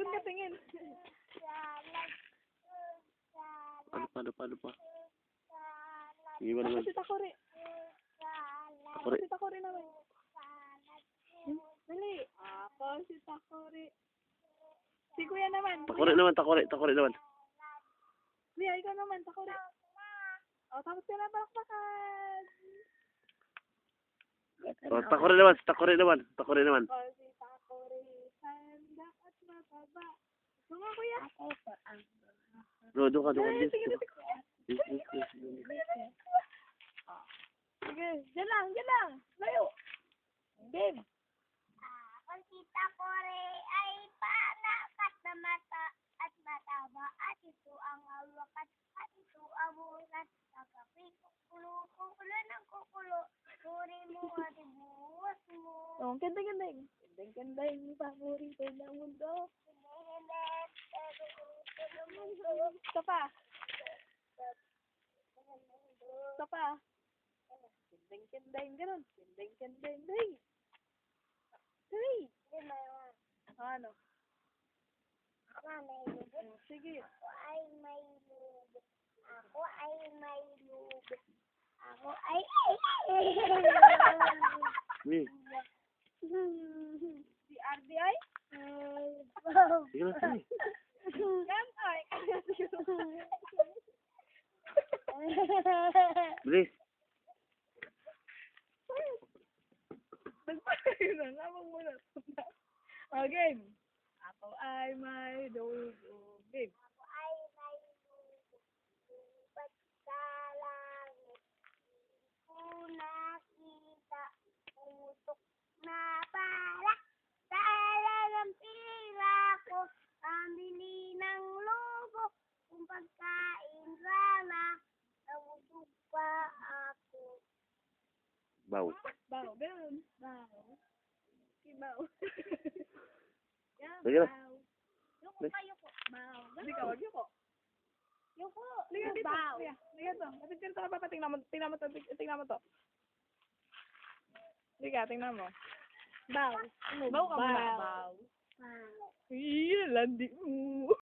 Doon ka tingin. Paano pa? Sige ba naman? Ako si Takori. Takori. Si Takori naman. Dali. Ako si Takori. Si Kuya naman. Takori naman. Kuya, ikaw naman. Takori. O, tapos ka na bakbakan. Takori naman. O, si Takori. Handa at mataba. Mga Kuya. Doon ka. Sige. Sige, dyan lang. Layo. Game. Ang kita ko ay panakat na mata at mataba at ito ang awakat at ito ang bukas sa kape kukulo ng kukulo suri mo at ibuwas mo. Oh, gandang. Paborito ng mundo. Isa pa. Kendeng, ganun. Kendeng. Dali. Ano? Sige. Ako ay may lubot. Ako ay Si RBI? Sige na. Yan ay. Bilis. Nagpapay na. Namang muna. Okay. Ako ay may dugo. Game. Ako ay may lubot. Lubat sa langit. Ko nakita. Umutok na pala. Sa alagang pila ko. Pamili ng lobo. Kung pagkain sana. Nabusog pa ako. Baw. Ganun. Si Bao. Yan, Sige na. Bao. Yuko kayo po. Hindi ka, wag yuko. Yuko. Liga dito. Bao. Liga to. At tingnan to, papa, tingnan mo to. Liga, tingnan mo. Bao. Bao ka muna. Bao. Iya, landi mo.